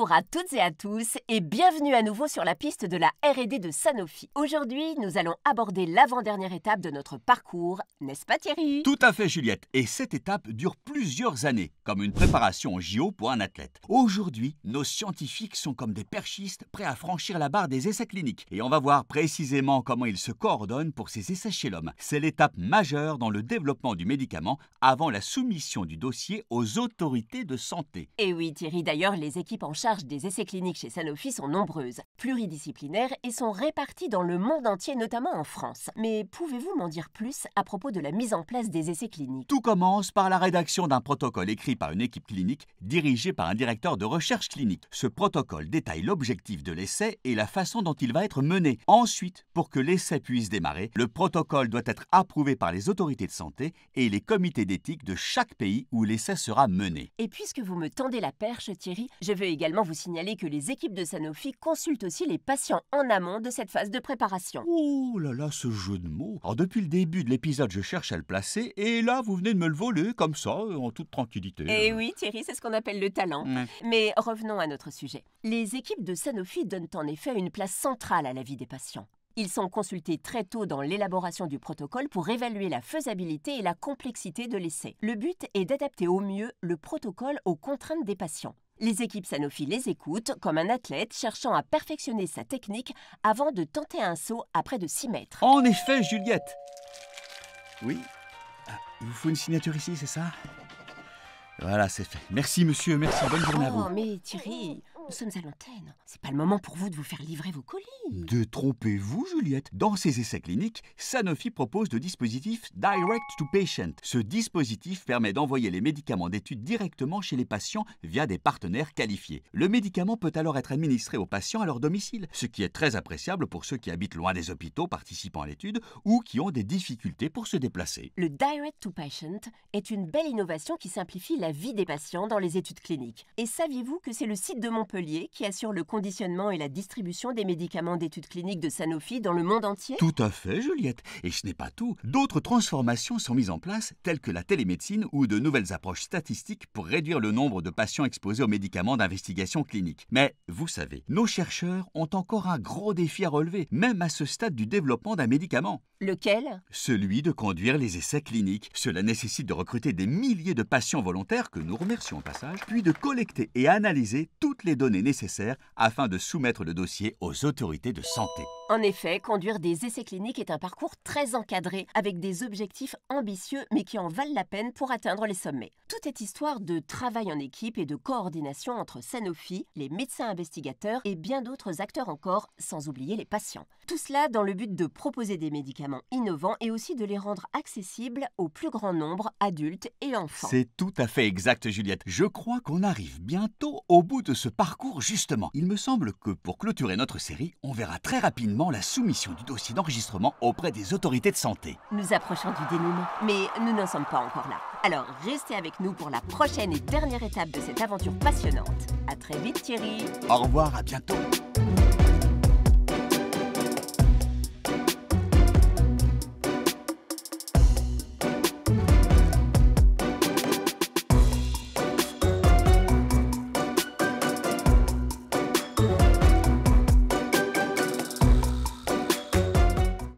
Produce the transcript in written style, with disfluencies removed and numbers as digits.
Bonjour à toutes et à tous et bienvenue à nouveau sur la piste de la R&D de Sanofi. Aujourd'hui, nous allons aborder l'avant-dernière étape de notre parcours, n'est-ce pas Thierry? Tout à fait Juliette, et cette étape dure plusieurs années, comme une préparation au JO pour un athlète. Aujourd'hui, nos scientifiques sont comme des perchistes prêts à franchir la barre des essais cliniques. Et on va voir précisément comment ils se coordonnent pour ces essais chez l'homme. C'est l'étape majeure dans le développement du médicament avant la soumission du dossier aux autorités de santé. Et oui Thierry, d'ailleurs, les équipes en charge des essais cliniques chez Sanofi sont nombreuses, pluridisciplinaires et sont réparties dans le monde entier, notamment en France. Mais pouvez-vous m'en dire plus à propos de la mise en place des essais cliniques? Tout commence par la rédaction d'un protocole écrit par une équipe clinique dirigée par un directeur de recherche clinique. Ce protocole détaille l'objectif de l'essai et la façon dont il va être mené. Ensuite, pour que l'essai puisse démarrer, le protocole doit être approuvé par les autorités de santé et les comités d'éthique de chaque pays où l'essai sera mené. Et puisque vous me tendez la perche Thierry, je veux également vous signaler que les équipes de Sanofi consultent aussi les patients en amont de cette phase de préparation. Oh là là, ce jeu de mots. Alors depuis le début de l'épisode, je cherche à le placer et là, vous venez de me le voler comme ça, en toute tranquillité. Et oui Thierry, c'est ce qu'on appelle le talent. Ouais. Mais revenons à notre sujet. Les équipes de Sanofi donnent en effet une place centrale à la vie des patients. Ils sont consultés très tôt dans l'élaboration du protocole pour évaluer la faisabilité et la complexité de l'essai. Le but est d'adapter au mieux le protocole aux contraintes des patients. Les équipes Sanofi les écoutent comme un athlète cherchant à perfectionner sa technique avant de tenter un saut à près de 6 mètres. En effet, Juliette. Oui. Il vous faut une signature ici, c'est ça? Voilà, c'est fait. Merci monsieur, merci, bonne journée à vous. Oh mais Thierry, nous sommes à l'antenne. C'est pas le moment pour vous de vous faire livrer vos colis. Détrompez-vous, Juliette. Dans ces essais cliniques, Sanofi propose le dispositif Direct to Patient. Ce dispositif permet d'envoyer les médicaments d'étude directement chez les patients via des partenaires qualifiés. Le médicament peut alors être administré aux patients à leur domicile, ce qui est très appréciable pour ceux qui habitent loin des hôpitaux participant à l'étude ou qui ont des difficultés pour se déplacer. Le Direct to Patient est une belle innovation qui simplifie la vie des patients dans les études cliniques. Et saviez-vous que c'est le site de Montpellier qui assure le conditionnement et la distribution des médicaments d'études cliniques de Sanofi dans le monde entier? Tout à fait, Juliette. Et ce n'est pas tout. D'autres transformations sont mises en place, telles que la télémédecine ou de nouvelles approches statistiques pour réduire le nombre de patients exposés aux médicaments d'investigation clinique. Mais, vous savez, nos chercheurs ont encore un gros défi à relever, même à ce stade du développement d'un médicament. Lequel? Celui de conduire les essais cliniques. Cela nécessite de recruter des milliers de patients volontaires, que nous remercions au passage, puis de collecter et analyser toutes les données nécessaires afin de soumettre le dossier aux autorités de santé. En effet, conduire des essais cliniques est un parcours très encadré, avec des objectifs ambitieux mais qui en valent la peine pour atteindre les sommets. Tout est histoire de travail en équipe et de coordination entre Sanofi, les médecins investigateurs et bien d'autres acteurs encore, sans oublier les patients. Tout cela dans le but de proposer des médicaments innovants et aussi de les rendre accessibles au plus grand nombre, adultes et enfants. C'est tout à fait exact, Juliette. Je crois qu'on arrive bientôt au bout de ce parcours, justement. Il me semble que pour clôturer notre série, on verra très rapidement la soumission du dossier d'enregistrement auprès des autorités de santé. Nous approchons du dénouement, mais nous n'en sommes pas encore là. Alors restez avec nous pour la prochaine et dernière étape de cette aventure passionnante. À très vite Thierry. Au revoir, à bientôt.